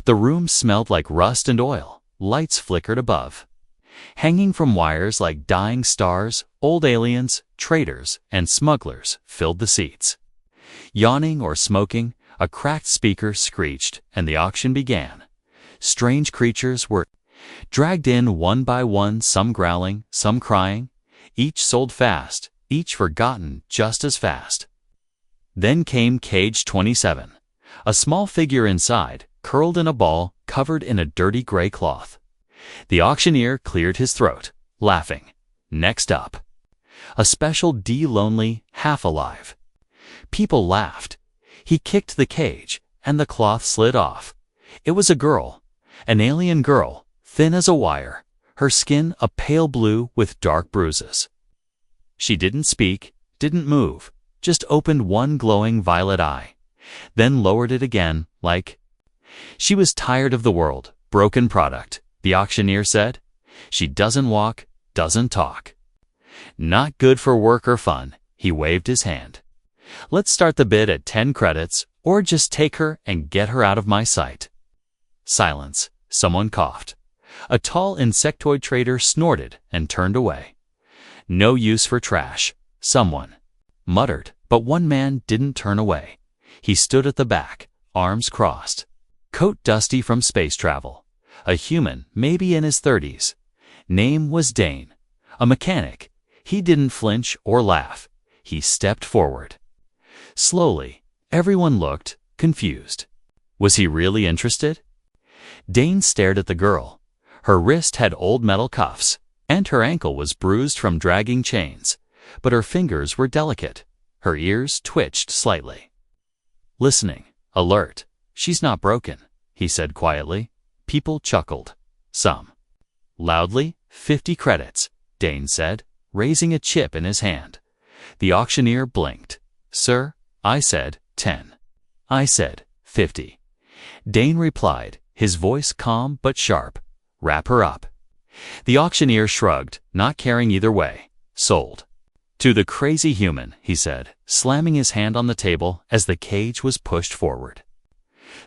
The room smelled like rust and oil. Lights flickered above. Hanging from wires like dying stars, old aliens, traitors, and smugglers filled the seats. Yawning or smoking, a cracked speaker screeched, and the auction began. Strange creatures were dragged in one by one, some growling, some crying. Each sold fast, each forgotten just as fast. Then came Cage 27, a small figure inside, curled in a ball, covered in a dirty gray cloth. The auctioneer cleared his throat, laughing. Next up. A special D lonely, half alive. People laughed. He kicked the cage, and the cloth slid off. It was a girl, an alien girl, thin as a wire, her skin a pale blue with dark bruises. She didn't speak, didn't move, just opened one glowing violet eye, then lowered it again, like she was tired of the world. Broken product, the auctioneer said. She doesn't walk, doesn't talk. Not good for work or fun, he waved his hand. Let's start the bid at 10 credits, or just take her and get her out of my sight. Silence. Someone coughed. A tall insectoid trader snorted and turned away. No use for trash, someone muttered, but one man didn't turn away. He stood at the back, arms crossed. Coat dusty from space travel. A human, maybe in his 30s. Name was Dane. A mechanic. He didn't flinch or laugh. He stepped forward. Slowly, everyone looked, confused. Was he really interested? Dane stared at the girl. Her wrist had old metal cuffs, and her ankle was bruised from dragging chains, but her fingers were delicate. Her ears twitched slightly. Listening, alert. She's not broken, he said quietly. People chuckled. Some. Loudly, 50 credits, Dane said, raising a chip in his hand. The auctioneer blinked. Sir, I said 10. I said 50. Dane replied, his voice calm but sharp. Wrap her up. The auctioneer shrugged, not caring either way. Sold. To the crazy human, he said, slamming his hand on the table as the cage was pushed forward.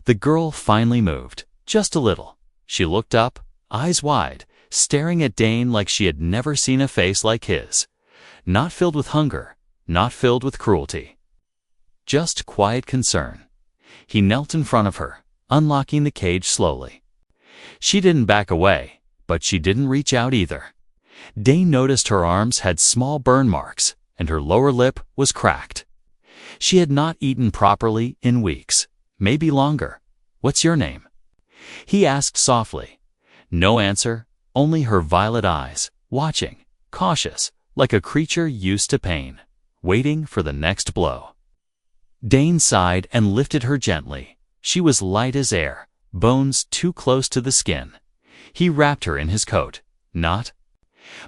The girl finally moved, just a little. She looked up, eyes wide, staring at Dane like she had never seen a face like his. Not filled with hunger, not filled with cruelty. Just quiet concern. He knelt in front of her, unlocking the cage slowly. She didn't back away, but she didn't reach out either. Dane noticed her arms had small burn marks, and her lower lip was cracked. She had not eaten properly in weeks, maybe longer. What's your name? He asked softly. No answer, only her violet eyes, watching, cautious, like a creature used to pain, waiting for the next blow. Dane sighed and lifted her gently. She was light as air, bones too close to the skin. He wrapped her in his coat. Not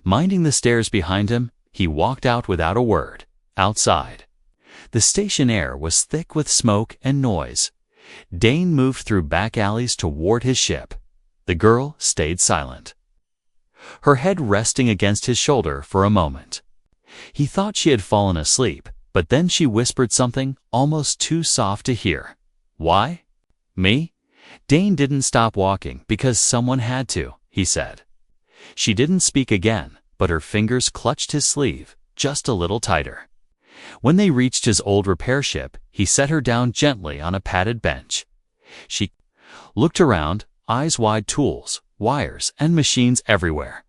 minding the stairs behind him, he walked out without a word. Outside. The station air was thick with smoke and noise. Dane moved through back alleys toward his ship. The girl stayed silent, her head resting against his shoulder for a moment. He thought she had fallen asleep, but then she whispered something almost too soft to hear. Why? Me? Dane didn't stop walking because someone had to, he said. She didn't speak again, but her fingers clutched his sleeve, just a little tighter. When they reached his old repair ship, he set her down gently on a padded bench. She looked around, eyes wide, tools, wires, and machines everywhere.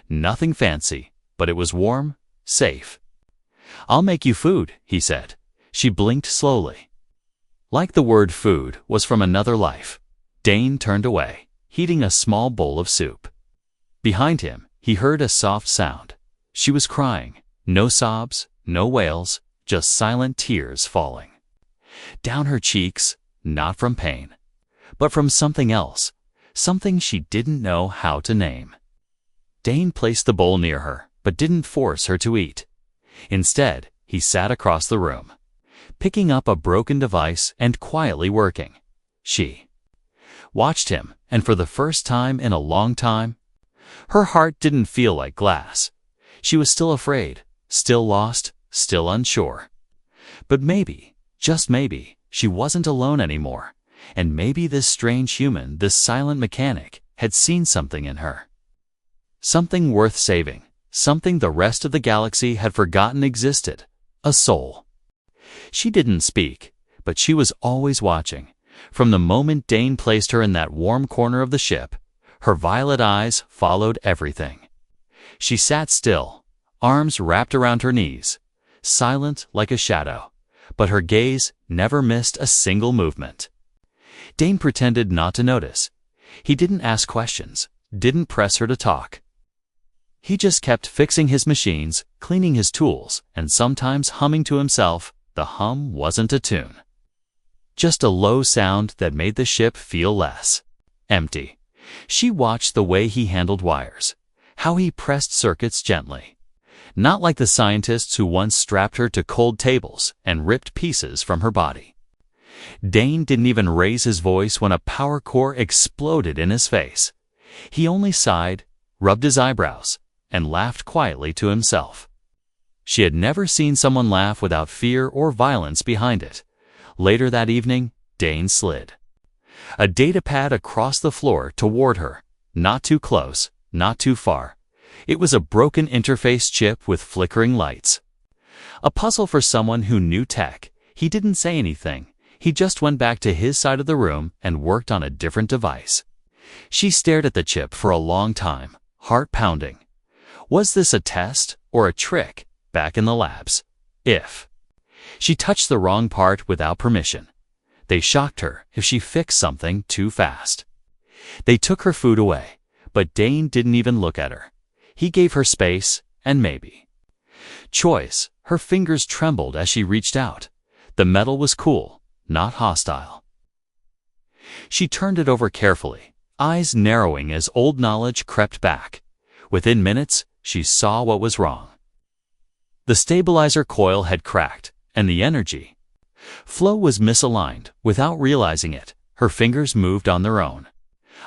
Nothing fancy, but it was warm, safe. I'll make you food, he said. She blinked slowly. Like the word food was from another life. Dane turned away, heating a small bowl of soup. Behind him, he heard a soft sound. She was crying. No sobs, no wails, just silent tears falling. Down her cheeks, not from pain, but from something else, something she didn't know how to name. Dane placed the bowl near her, but didn't force her to eat. Instead, he sat across the room, picking up a broken device and quietly working. She watched him, and for the first time in a long time, her heart didn't feel like glass. She was still afraid, still lost, still unsure. But maybe, just maybe, she wasn't alone anymore. And maybe this strange human, this silent mechanic, had seen something in her. Something worth saving, something the rest of the galaxy had forgotten existed, a soul. She didn't speak, but she was always watching. From the moment Dane placed her in that warm corner of the ship, her violet eyes followed everything. She sat still, arms wrapped around her knees, silent like a shadow, but her gaze never missed a single movement. Dane pretended not to notice. He didn't ask questions, didn't press her to talk. He just kept fixing his machines, cleaning his tools, and sometimes humming to himself. The hum wasn't a tune. Just a low sound that made the ship feel less empty. She watched the way he handled wires, how he pressed circuits gently. Not like the scientists who once strapped her to cold tables and ripped pieces from her body. Dane didn't even raise his voice when a power core exploded in his face. He only sighed, rubbed his eyebrows, and laughed quietly to himself. She had never seen someone laugh without fear or violence behind it. Later that evening, Dane slid a datapad across the floor toward her, not too close, not too far. It was a broken interface chip with flickering lights. A puzzle for someone who knew tech. He didn't say anything. He just went back to his side of the room and worked on a different device. She stared at the chip for a long time, heart pounding. Was this a test or a trick back in the labs? If she touched the wrong part without permission, they shocked her if she fixed something too fast. They took her food away, but Dane didn't even look at her. He gave her space and maybe choice. Her fingers trembled as she reached out. The metal was cool, not hostile. She turned it over carefully, eyes narrowing as old knowledge crept back. Within minutes, she saw what was wrong. The stabilizer coil had cracked, and the energy flow was misaligned. Without realizing it, her fingers moved on their own.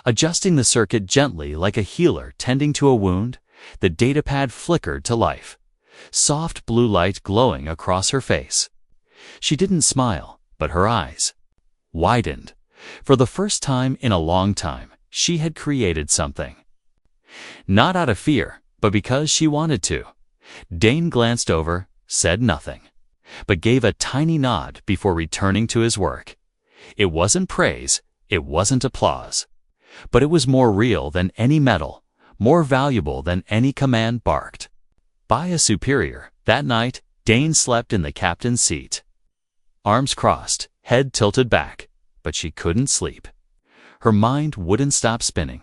Adjusting the circuit gently like a healer tending to a wound, the datapad flickered to life. Soft blue light glowing across her face. She didn't smile, but her eyes widened. For the first time in a long time, she had created something. Not out of fear, but because she wanted to. Dane glanced over, said nothing, but gave a tiny nod before returning to his work. It wasn't praise, it wasn't applause, but it was more real than any medal, more valuable than any command barked by a superior. That night, Dane slept in the captain's seat. Arms crossed, head tilted back, but she couldn't sleep. Her mind wouldn't stop spinning.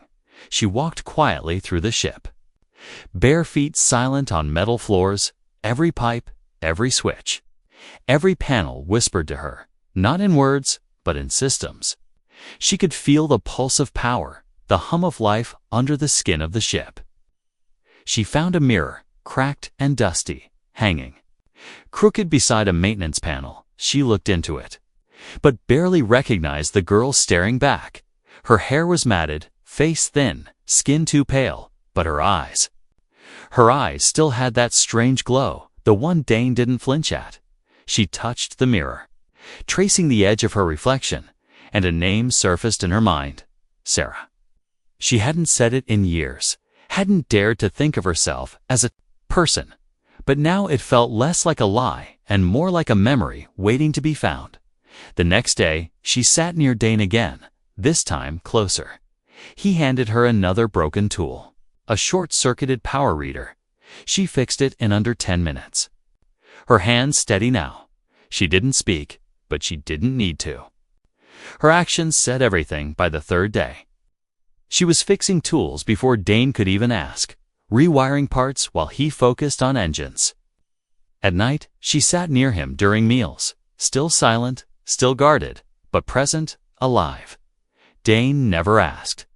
She walked quietly through the ship. Bare feet silent on metal floors, every pipe, every switch. Every panel whispered to her, not in words, but in systems. She could feel the pulse of power, the hum of life under the skin of the ship. She found a mirror, cracked and dusty, hanging crooked beside a maintenance panel. She looked into it, but barely recognized the girl staring back. Her hair was matted, face thin, skin too pale, but her eyes still had that strange glow, the one Dane didn't flinch at. She touched the mirror, tracing the edge of her reflection, and a name surfaced in her mind: Sarah. She hadn't said it in years, hadn't dared to think of herself as a person, but now it felt less like a lie and more like a memory waiting to be found. The next day, she sat near Dane again, this time closer. He handed her another broken tool, a short-circuited power reader. She fixed it in under 10 minutes. Her hands steady now. She didn't speak, but she didn't need to. Her actions said everything by the third day. She was fixing tools before Dane could even ask, rewiring parts while he focused on engines. At night, she sat near him during meals, still silent, still guarded, but present, alive. Dane never asked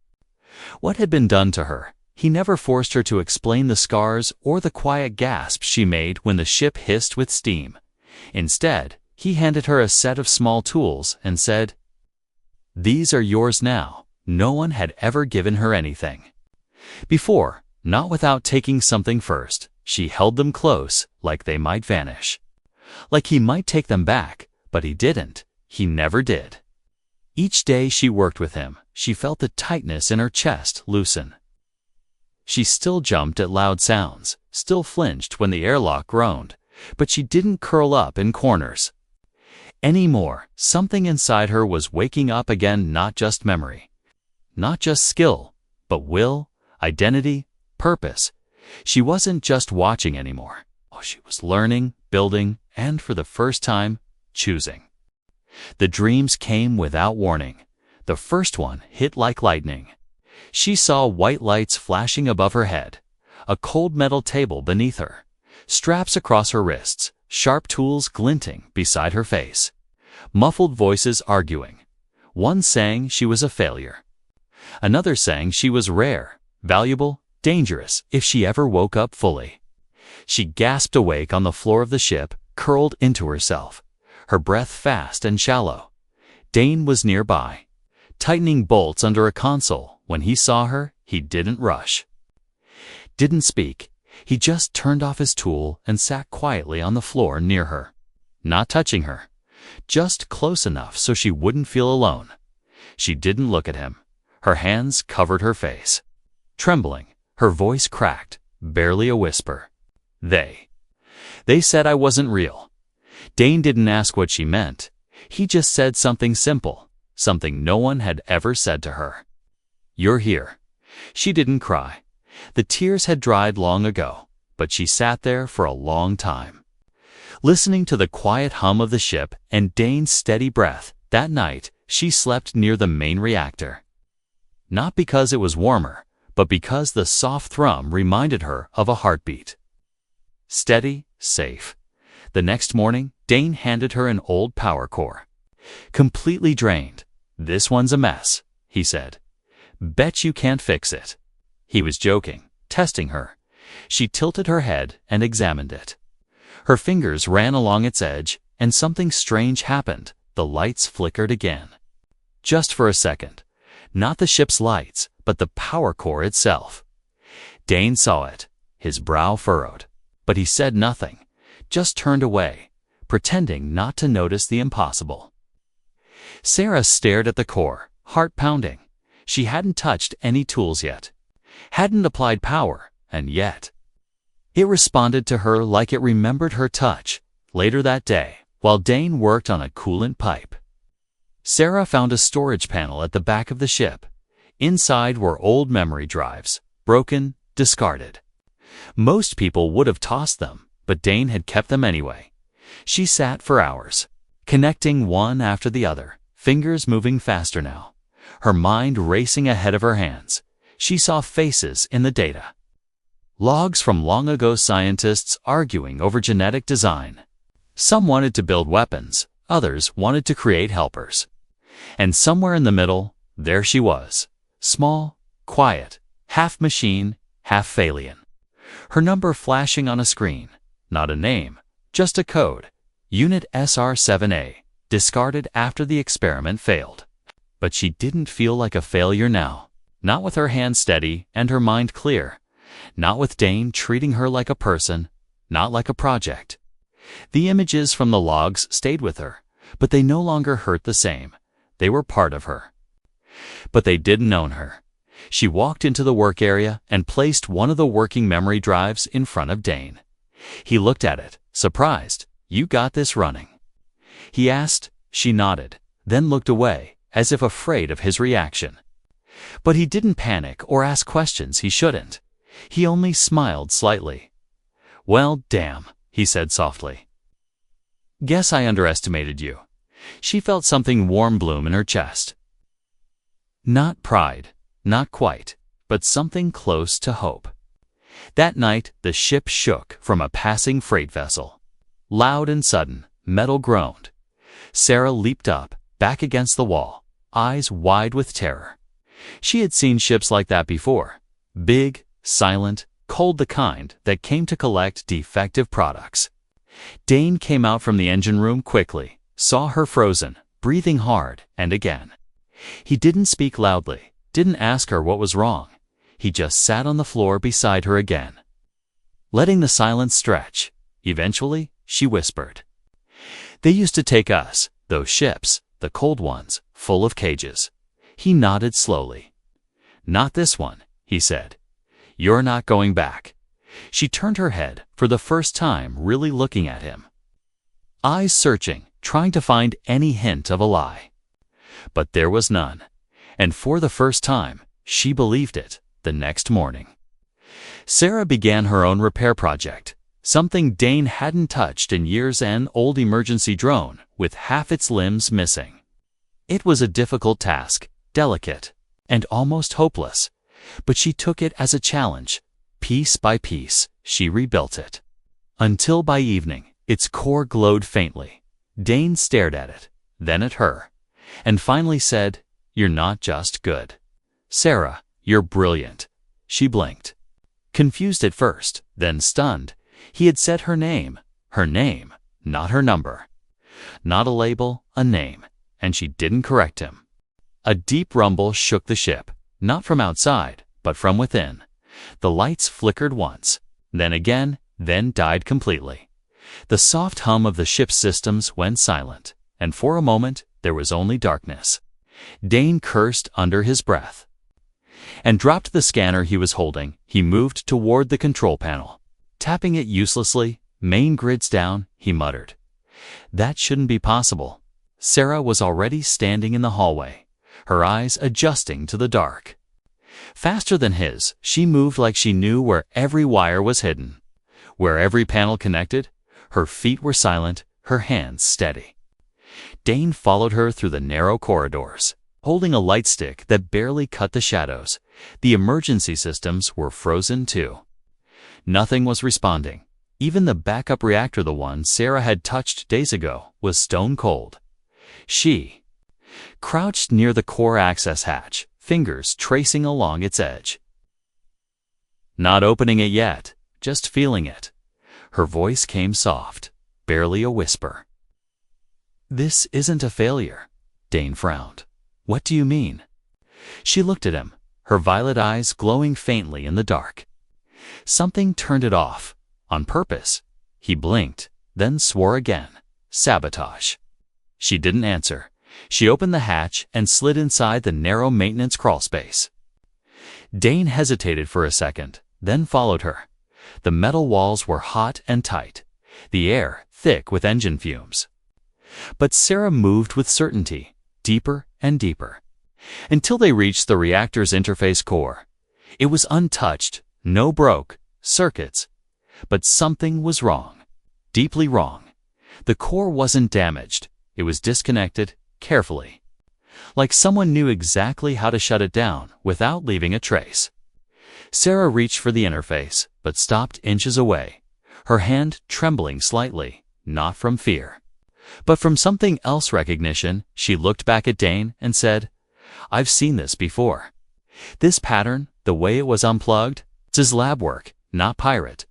what had been done to her. He never forced her to explain the scars or the quiet gasps she made when the ship hissed with steam. Instead, he handed her a set of small tools and said, "These are yours now." No one had ever given her anything before, not without taking something first. She held them close, like they might vanish. Like he might take them back, but he didn't. He never did. Each day she worked with him, she felt the tightness in her chest loosen. She still jumped at loud sounds, still flinched when the airlock groaned, but she didn't curl up in corners. Anymore, something inside her was waking up again, not just memory, not just skill, but will, identity, purpose. She wasn't just watching anymore. She was learning, building, and for the first time, choosing. The dreams came without warning. The first one hit like lightning. She saw white lights flashing above her head, a cold metal table beneath her, straps across her wrists, sharp tools glinting beside her face, muffled voices arguing. One saying she was a failure. Another saying she was rare, valuable, dangerous if she ever woke up fully. She gasped awake on the floor of the ship, curled into herself, her breath fast and shallow. Dane was nearby, tightening bolts under a console. When he saw her, he didn't rush. Didn't speak. He just turned off his tool and sat quietly on the floor near her. Not touching her, just close enough so she wouldn't feel alone. She didn't look at him. Her hands covered her face. Trembling, her voice cracked, barely a whisper. They said I wasn't real. Dane didn't ask what she meant. He just said something simple, something no one had ever said to her. You're here. She didn't cry. The tears had dried long ago, but she sat there for a long time, listening to the quiet hum of the ship and Dane's steady breath. That night, she slept near the main reactor. Not because it was warmer, but because the soft thrum reminded her of a heartbeat. Steady, safe. The next morning, Dane handed her an old power core. Completely drained. This one's a mess, he said. Bet you can't fix it. He was joking, testing her. She tilted her head and examined it. Her fingers ran along its edge, and something strange happened. The lights flickered again. Just for a second. Not the ship's lights, but the power core itself. Dane saw it, his brow furrowed. But he said nothing, just turned away, pretending not to notice the impossible. Sarah stared at the core, heart pounding. She hadn't touched any tools yet, hadn't applied power, and yet it responded to her like it remembered her touch. Later that day, while Dane worked on a coolant pipe, Sarah found a storage panel at the back of the ship. Inside were old memory drives, broken, discarded. Most people would have tossed them, but Dane had kept them anyway. She sat for hours, connecting one after the other, fingers moving faster now, her mind racing ahead of her hands. She saw faces in the data. Logs from long ago, scientists arguing over genetic design. Some wanted to build weapons, others wanted to create helpers. And somewhere in the middle, there she was, small, quiet, half machine, half alien. Her number flashing on a screen, not a name, just a code, Unit SR7A, discarded after the experiment failed. But she didn't feel like a failure now, not with her hands steady and her mind clear, not with Dane treating her like a person, not like a project. The images from the logs stayed with her, but they no longer hurt the same. They were part of her. But they didn't own her. She walked into the work area and placed one of the working memory drives in front of Dane. He looked at it, surprised. You got this running? He asked. She nodded, then looked away, as if afraid of his reaction. But he didn't panic or ask questions he shouldn't. He only smiled slightly. Well, damn, he said softly. Guess I underestimated you. She felt something warm bloom in her chest. Not pride, not quite, but something close to hope. That night, the ship shook from a passing freight vessel. Loud and sudden, metal groaned. Sarah leaped up, back against the wall, eyes wide with terror. She had seen ships like that before. Big, silent, cold, the kind that came to collect defective products. Dane came out from the engine room quickly, saw her frozen, breathing hard, and again. He didn't speak loudly, didn't ask her what was wrong. He just sat on the floor beside her again, letting the silence stretch. Eventually, she whispered, They used to take us, those ships, the cold ones, full of cages. He nodded slowly. "Not this one," he said. "You're not going back." She turned her head, for the first time really looking at him. Eyes searching, trying to find any hint of a lie. But there was none, and for the first time, she believed it the next morning. Sarah began her own repair project, something Dane hadn't touched in years, an old emergency drone with half its limbs missing. It was a difficult task, delicate, and almost hopeless, but she took it as a challenge. Piece by piece, she rebuilt it. Until by evening, its core glowed faintly. Dane stared at it, then at her, and finally said, "You're not just good. Sarah, you're brilliant." She blinked. Confused at first, then stunned. He had said her name, not her number. Not a label, a name, and she didn't correct him. A deep rumble shook the ship, not from outside, but from within. The lights flickered once, then again, then died completely. The soft hum of the ship's systems went silent, and for a moment there was only darkness. Dane cursed under his breath and dropped the scanner he was holding. He moved toward the control panel. Tapping it uselessly, "Main grid's down," he muttered. That shouldn't be possible. Sarah was already standing in the hallway, her eyes adjusting to the dark. Faster than his, she moved like she knew where every wire was hidden, where every panel connected. Her feet were silent, her hands steady. Dane followed her through the narrow corridors, holding a light stick that barely cut the shadows. The emergency systems were frozen too. Nothing was responding. Even the backup reactor, the one Sarah had touched days ago, was stone cold. She crouched near the core access hatch, fingers tracing along its edge. Not opening it yet, just feeling it. Her voice came soft, barely a whisper. "This isn't a failure." Dane frowned. "What do you mean?" She looked at him, her violet eyes glowing faintly in the dark. Something turned it off, on purpose. He blinked, then swore again. Sabotage. She didn't answer. She opened the hatch and slid inside the narrow maintenance crawlspace. Dane hesitated for a second, then followed her. The metal walls were hot and tight, the air thick with engine fumes. But Sarah moved with certainty, deeper and deeper, until they reached the reactor's interface core. It was untouched, no broke circuits, but something was wrong, deeply wrong. The core wasn't damaged. It was disconnected, carefully, like someone knew exactly how to shut it down without leaving a trace. Sarah reached for the interface, but stopped inches away, her hand trembling slightly, not from fear, but from something else, recognition. She looked back at Dane and said, "I've seen this before. This pattern, the way it was unplugged, it's his lab work, not pirate."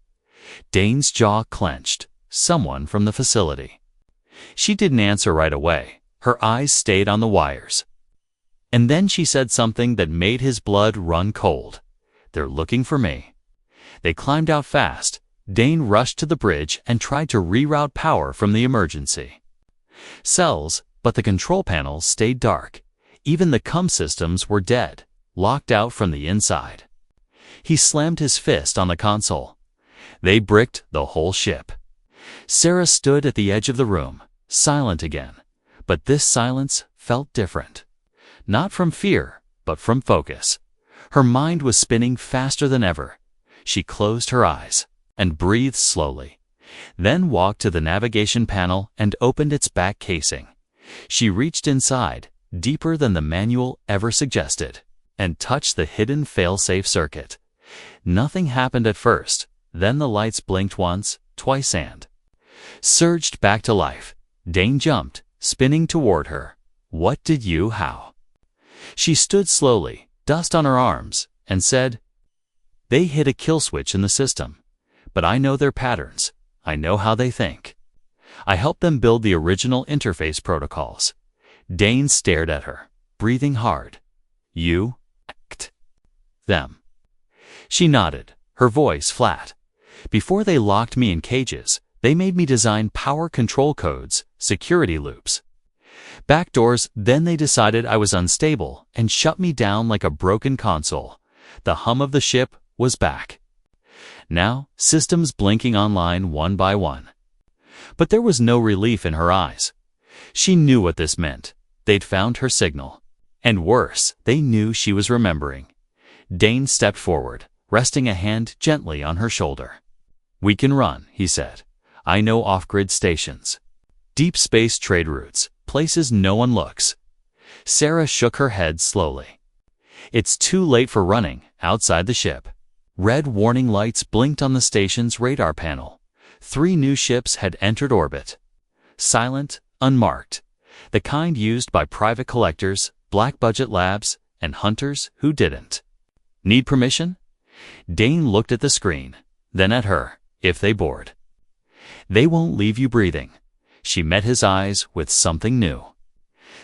Dane's jaw clenched. Someone from the facility. She didn't answer right away. Her eyes stayed on the wires. And then she said something that made his blood run cold. "They're looking for me." They climbed out fast. Dane rushed to the bridge and tried to reroute power from the emergency cells, but the control panels stayed dark. Even the CUM systems were dead, locked out from the inside. He slammed his fist on the console. They bricked the whole ship. Sarah stood at the edge of the room, silent again, but this silence felt different. Not from fear, but from focus. Her mind was spinning faster than ever. She closed her eyes and breathed slowly, then walked to the navigation panel and opened its back casing. She reached inside, deeper than the manual ever suggested, and touched the hidden fail-safe circuit. Nothing happened at first, then the lights blinked once, twice and surged back to life. Dane jumped, spinning toward her. How? She stood slowly, dust on her arms, and said, "They hit a kill switch in the system. But I know their patterns. I know how they think. I helped them build the original interface protocols." Dane stared at her, breathing hard. "You act them." She nodded, her voice flat. "Before they locked me in cages, they made me design power control codes, security loops. Back doors, then they decided I was unstable and shut me down like a broken console. The hum of the ship was back. Now, systems blinking online one by one. But there was no relief in her eyes. She knew what this meant. They'd found her signal. And worse, they knew she was remembering. Dane stepped forward, resting a hand gently on her shoulder. "We can run," he said. "I know off-grid stations. Deep space trade routes, places no one looks." Sarah shook her head slowly. "It's too late for running outside the ship." Red warning lights blinked on the station's radar panel. 3 new ships had entered orbit. Silent, unmarked. The kind used by private collectors, black-budget labs, and hunters who didn't. "Need permission?" Dane looked at the screen, then at her. "If they board." "They won't leave you breathing." She met his eyes with something new.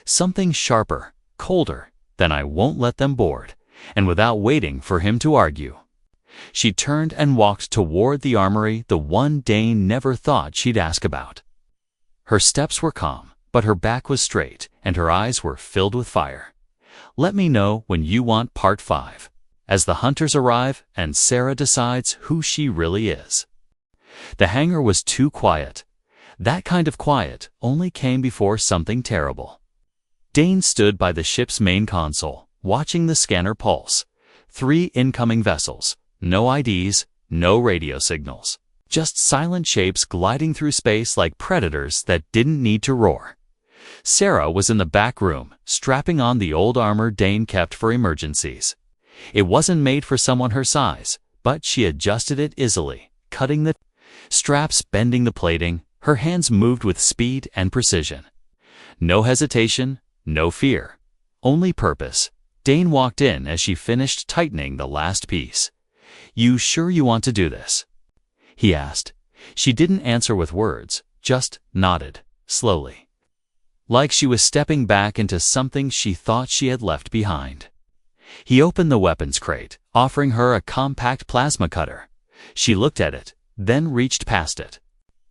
Something sharper, colder than "I won't let them board," and without waiting for him to argue. She turned and walked toward the armory, the one Dane never thought she'd ask about. Her steps were calm, but her back was straight, and her eyes were filled with fire. "Let me know when you want Part 5. As the hunters arrive and Sarah decides who she really is." The hangar was too quiet. That kind of quiet only came before something terrible. Dane stood by the ship's main console, watching the scanner pulse. 3 incoming vessels. No IDs, no radio signals. Just silent shapes gliding through space like predators that didn't need to roar. Sarah was in the back room, strapping on the old armor Dane kept for emergencies. It wasn't made for someone her size, but she adjusted it easily, cutting the straps, bending the plating. Her hands moved with speed and precision. No hesitation, no fear, only purpose. Dane walked in as she finished tightening the last piece. "You sure you want to do this?" he asked. She didn't answer with words, just nodded, slowly. Like she was stepping back into something she thought she had left behind. He opened the weapons crate, offering her a compact plasma cutter. She looked at it, then reached past it.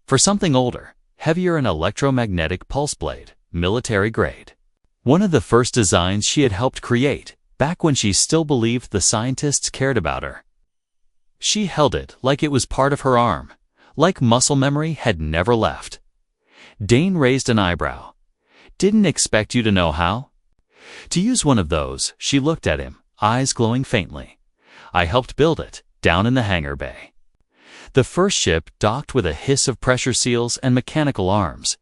For something older, heavier, an electromagnetic pulse blade, military grade. One of the first designs she had helped create, back when she still believed the scientists cared about her. She held it like it was part of her arm, like muscle memory had never left. Dane raised an eyebrow. "Didn't expect you to know how?" "To use one of those," she looked at him, eyes glowing faintly. "I helped build it, down in the hangar bay." The first ship docked with a hiss of pressure seals and mechanical arms.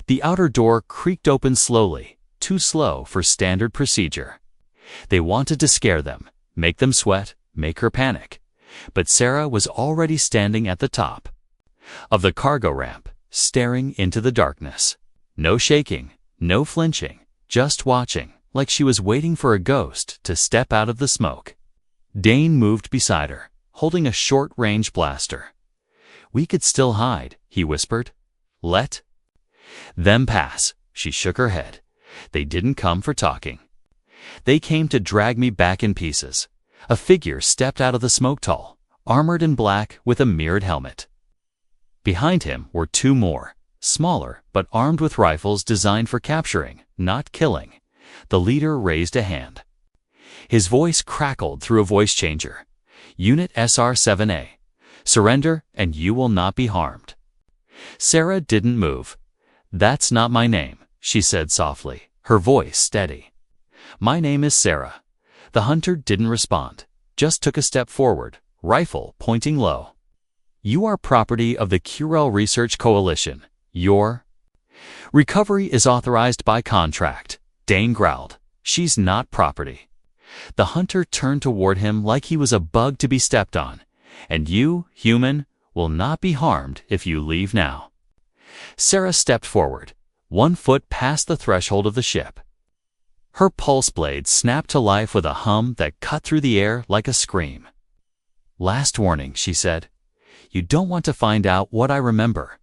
The outer door creaked open slowly, too slow for standard procedure. They wanted to scare them, make them sweat, make her panic. But Sarah was already standing at the top of the cargo ramp, staring into the darkness. No shaking, no flinching, just watching, like she was waiting for a ghost to step out of the smoke. Dane moved beside her, holding a short-range blaster. "We could still hide," he whispered. "Let them pass." She shook her head. "They didn't come for talking. They came to drag me back in pieces." A figure stepped out of the smoke tunnel, armored in black with a mirrored helmet. Behind him were 2 more, smaller but armed with rifles designed for capturing, not killing. The leader raised a hand. His voice crackled through a voice changer. "Unit SR-7A. Surrender and you will not be harmed." Sarah didn't move. "That's not my name," she said softly, her voice steady. "My name is Sarah." The hunter didn't respond, just took a step forward, rifle pointing low. "You are property of the Curel Research Coalition. Your recovery is authorized by contract." Dane growled. "She's not property." The hunter turned toward him like he was a bug to be stepped on. "And you, human, will not be harmed if you leave now." Sarah stepped forward, 1 foot past the threshold of the ship. Her pulse blade snapped to life with a hum that cut through the air like a scream. "Last warning," she said. "You don't want to find out what I remember."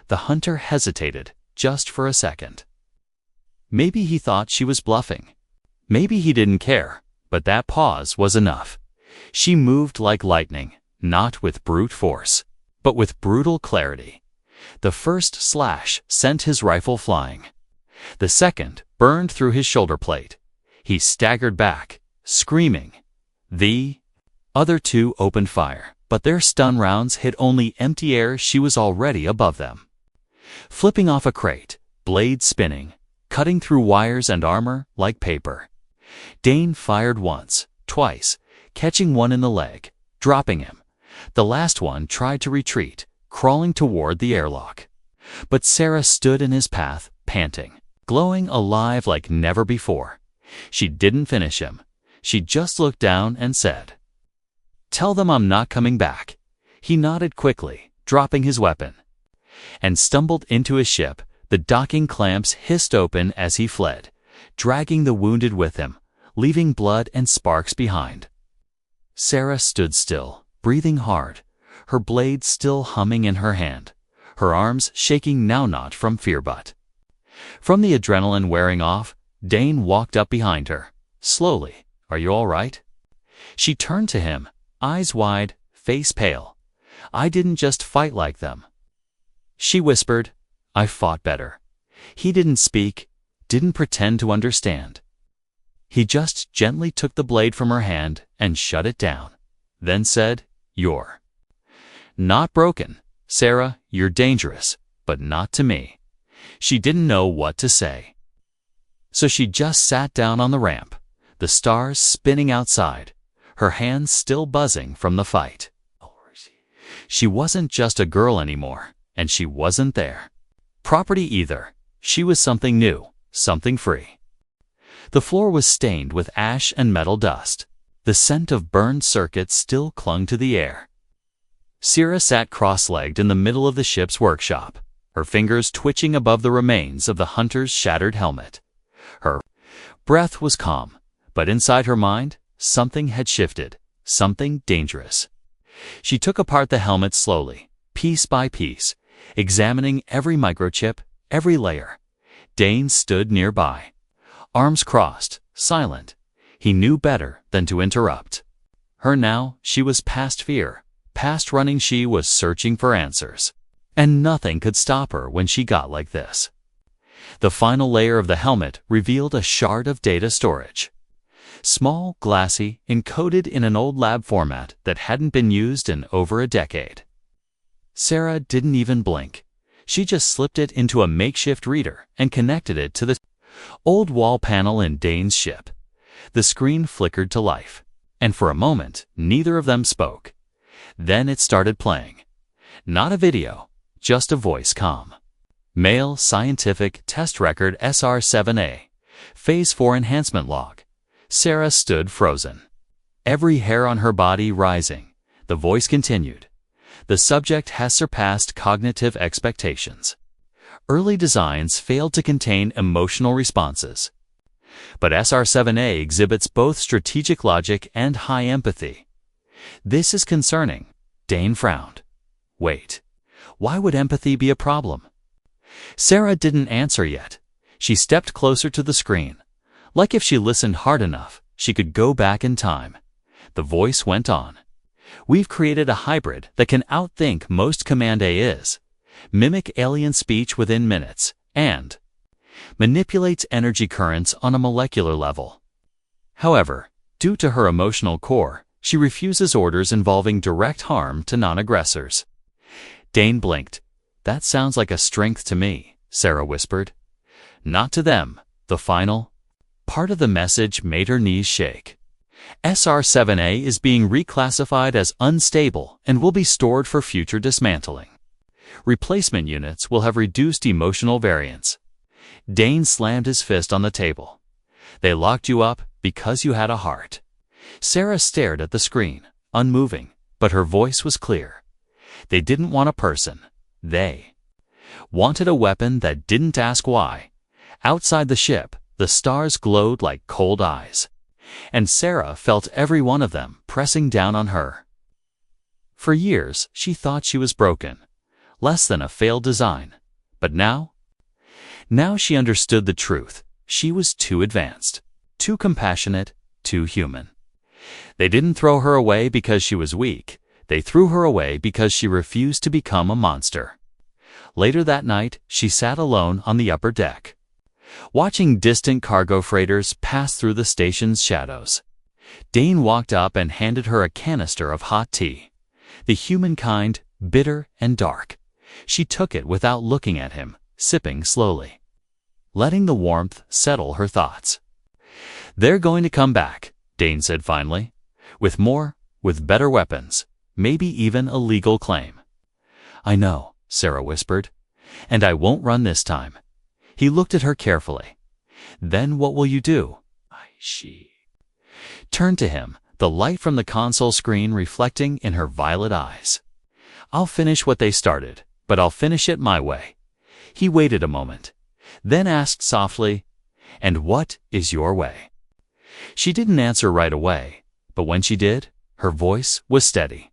The hunter hesitated, just for a second. Maybe he thought she was bluffing. Maybe he didn't care, but that pause was enough. She moved like lightning, not with brute force, but with brutal clarity. The first slash sent his rifle flying. The second burned through his shoulder plate. He staggered back, screaming. The other two opened fire, but their stun rounds hit only empty air. She was already above them. Flipping off a crate, blades spinning, cutting through wires and armor like paper. Dane fired once, twice, catching one in the leg, dropping him. The last one tried to retreat, crawling toward the airlock. But Sarah stood in his path, panting, glowing alive like never before. She didn't finish him. She just looked down and said, "Tell them I'm not coming back." He nodded quickly, dropping his weapon, and stumbled into his ship. The docking clamps hissed open as he fled, dragging the wounded with him, leaving blood and sparks behind. Sarah stood still, breathing hard, her blade still humming in her hand, her arms shaking now not from fear but from the adrenaline wearing off. Dane walked up behind her, slowly. "Are you all right?" She turned to him, eyes wide, face pale. "I didn't just fight like them," she whispered. "I fought better." He didn't speak, didn't pretend to understand. He just gently took the blade from her hand and shut it down, then said, "You're not broken, Sarah. You're dangerous, but not to me." She didn't know what to say, so she just sat down on the ramp, the stars spinning outside, her hands still buzzing from the fight. She wasn't just a girl anymore, and she wasn't their property either. She was something new, something free. The floor was stained with ash and metal dust. The scent of burned circuits still clung to the air. Sarah sat cross-legged in the middle of the ship's workshop, her fingers twitching above the remains of the hunter's shattered helmet. Her breath was calm, but inside her mind, something had shifted, something dangerous. She took apart the helmet slowly, piece by piece, examining every microchip, every layer. Dane stood nearby, arms crossed, silent. He knew better than to interrupt her now. She was past fear, past running. She was searching for answers, and nothing could stop her when she got like this. The final layer of the helmet revealed a shard of data storage. Small, glassy, encoded in an old lab format that hadn't been used in over a decade. Sarah didn't even blink. She just slipped it into a makeshift reader and connected it to the old wall panel in Dane's ship. The screen flickered to life, and for a moment, neither of them spoke. Then it started playing. Not a video, just a voice comm. Male Scientific Test Record SR7A. Phase 4 Enhancement Log. Sarah stood frozen, every hair on her body rising. The voice continued. The subject has surpassed cognitive expectations. Early designs failed to contain emotional responses, but SR7A exhibits both strategic logic and high empathy. This is concerning. Dane frowned. Wait, why would empathy be a problem? Sarah didn't answer yet. She stepped closer to the screen. Like if she listened hard enough, she could go back in time. The voice went on. We've created a hybrid that can outthink most Command A is, mimic alien speech within minutes, and manipulates energy currents on a molecular level. However, due to her emotional core, she refuses orders involving direct harm to non-aggressors. Dane blinked. That sounds like a strength to me, Sarah whispered. Not to them. The final part of the message made her knees shake. SR7A is being reclassified as unstable and will be stored for future dismantling. Replacement units will have reduced emotional variance. Dane slammed his fist on the table. They locked you up because you had a heart. Sarah stared at the screen, unmoving, but her voice was clear. They didn't want a person. They wanted a weapon that didn't ask why. Outside the ship, the stars glowed like cold eyes, and Sarah felt every one of them pressing down on her. For years, she thought she was broken, less than a failed design. But now she understood the truth. She was too advanced, too compassionate, too human. They didn't throw her away because she was weak. They threw her away because she refused to become a monster. Later that night, she sat alone on the upper deck. watching distant cargo freighters pass through the station's shadows. Dane walked up and handed her a canister of hot tea. The humankind, bitter and dark. She took it without looking at him, sipping slowly, letting the warmth settle her thoughts. "They're going to come back," Dane said finally. "With more, with better weapons, maybe even a legal claim." "I know," Sarah whispered. "And I won't run this time." He looked at her carefully. "Then what will you do?" She turned to him, the light from the console screen reflecting in her violet eyes. "I'll finish what they started, but I'll finish it my way." He waited a moment, then asked softly, "And what is your way?" She didn't answer right away, but when she did, her voice was steady.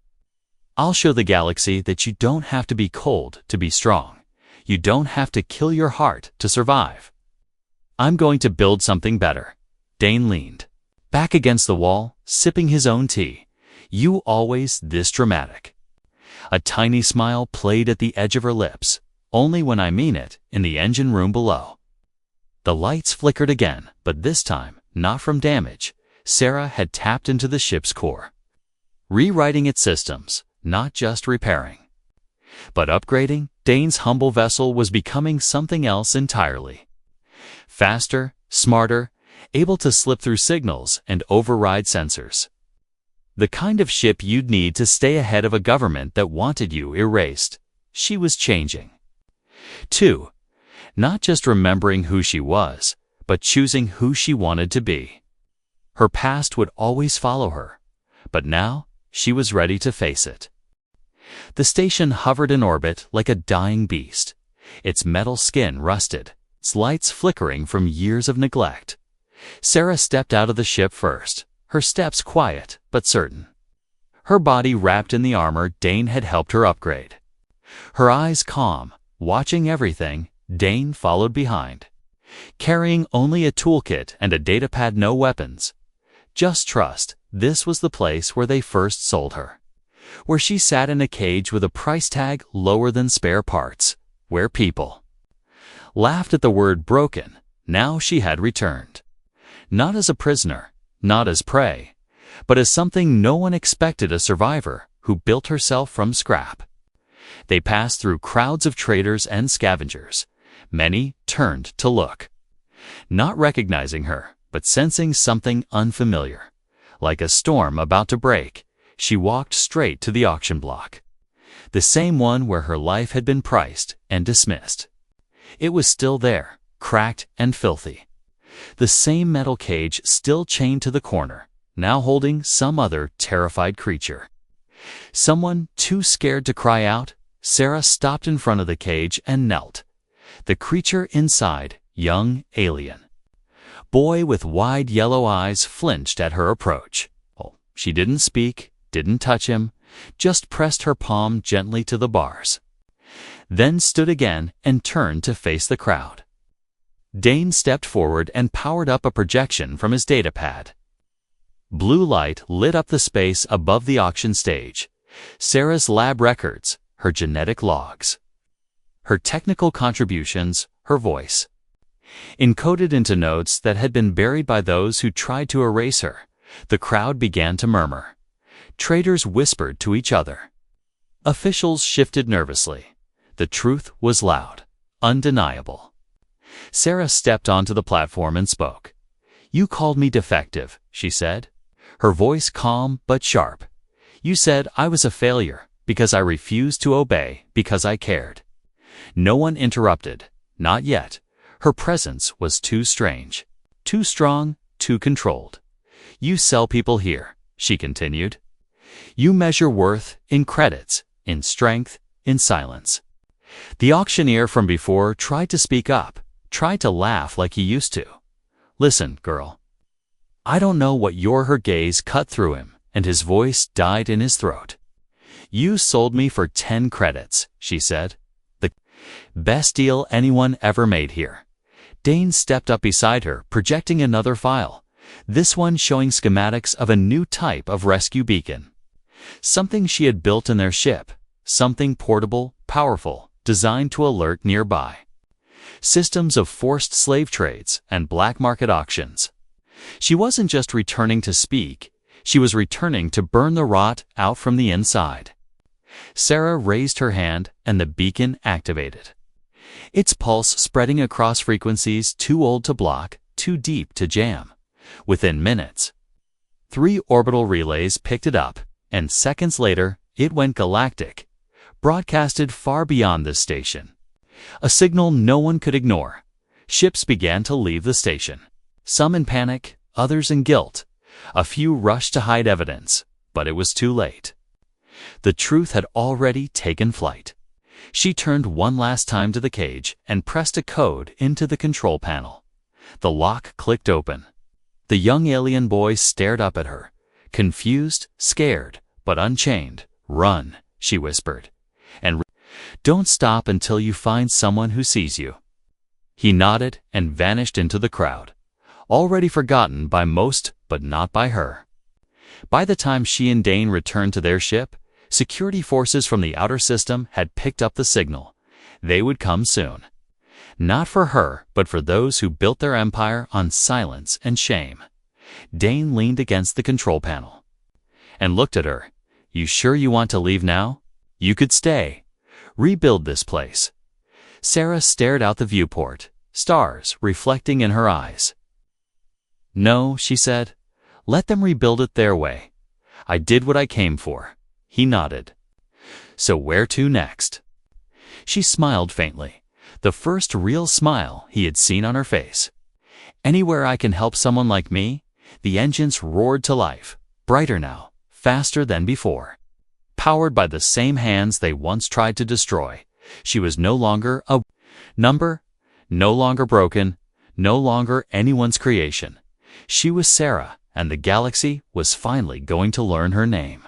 "I'll show the galaxy that you don't have to be cold to be strong. You don't have to kill your heart to survive. I'm going to build something better." Dane leaned back against the wall, sipping his own tea. "You always this dramatic." A tiny smile played at the edge of her lips. "Only when I mean it," in the engine room below. The lights flickered again, but this time, not from damage. Sarah had tapped into the ship's core, rewriting its systems, not just repairing, but upgrading. Dane's humble vessel was becoming something else entirely. Faster, smarter, able to slip through signals and override sensors. The kind of ship you'd need to stay ahead of a government that wanted you erased. She was changing. 2. Not just remembering who she was, but choosing who she wanted to be. Her past would always follow her, but now she was ready to face it. The station hovered in orbit like a dying beast, its metal skin rusted, its lights flickering from years of neglect. Sarah stepped out of the ship first, her steps quiet but certain. Her body wrapped in the armor Dane had helped her upgrade. Her eyes calm, watching everything. Dane followed behind, carrying only a toolkit and a datapad, no weapons. Just trust, this was the place where they first sold her, where she sat in a cage with a price tag lower than spare parts, where people laughed at the word broken. Now she had returned. Not as a prisoner, not as prey, but as something no one expected, a survivor who built herself from scrap. They passed through crowds of traders and scavengers. Many turned to look, not recognizing her, but sensing something unfamiliar. Like a storm about to break, she walked straight to the auction block, the same one where her life had been priced and dismissed. It was still there, cracked and filthy. The same metal cage still chained to the corner, now holding some other terrified creature. Someone too scared to cry out. Sarah stopped in front of the cage and knelt. The creature inside, young alien boy with wide yellow eyes, flinched at her approach. She didn't speak, didn't touch him, just pressed her palm gently to the bars. Then stood again and turned to face the crowd. Dane stepped forward and powered up a projection from his datapad. Blue light lit up the space above the auction stage. Sarah's lab records, her genetic logs, her technical contributions, her voice, encoded into notes that had been buried by those who tried to erase her. The crowd began to murmur. Traders whispered to each other. Officials shifted nervously. The truth was loud, undeniable. Sarah stepped onto the platform and spoke. "You called me defective," she said, her voice calm but sharp. "You said I was a failure because I refused to obey, because I cared." No one interrupted, not yet. Her presence was too strange, too strong, too controlled. "You sell people here," she continued. "You measure worth in credits, in strength, in silence." The auctioneer from before tried to speak up, tried to laugh like he used to. "Listen, girl. I don't know what you're." Her gaze cut through him, and his voice died in his throat. "You sold me for 10 credits, she said. "The best deal anyone ever made here." Dane stepped up beside her, projecting another file, this one showing schematics of a new type of rescue beacon. Something she had built in their ship, something portable, powerful, designed to alert nearby. systems of forced slave trades and black market auctions. She wasn't just returning to speak, she was returning to burn the rot out from the inside. Sarah raised her hand and the beacon activated. Its pulse spreading across frequencies too old to block, too deep to jam. Within minutes, 3 orbital relays picked it up, and seconds later, it went galactic, broadcasted far beyond this station. A signal no one could ignore. Ships began to leave the station. Some in panic, others in guilt. A few rushed to hide evidence, but it was too late. The truth had already taken flight. She turned one last time to the cage and pressed a code into the control panel. The lock clicked open. The young alien boy stared up at her, confused, scared, but unchained. "Run," she whispered. "And don't stop until you find someone who sees you." He nodded and vanished into the crowd, already forgotten by most but not by her. By the time she and Dane returned to their ship, security forces from the outer system had picked up the signal. They would come soon. Not for her, but for those who built their empire on silence and shame. Dane leaned against the control panel and looked at her. "You sure you want to leave now? You could stay. Rebuild this place." Sarah stared out the viewport, stars reflecting in her eyes. "No," she said. "Let them rebuild it their way. I did what I came for." He nodded. "So where to next?" She smiled faintly, the first real smile he had seen on her face. "Anywhere I can help someone like me." The engines roared to life, brighter now, faster than before. Powered by the same hands they once tried to destroy, she was no longer a number, no longer broken, no longer anyone's creation. She was Sarah, and the galaxy was finally going to learn her name.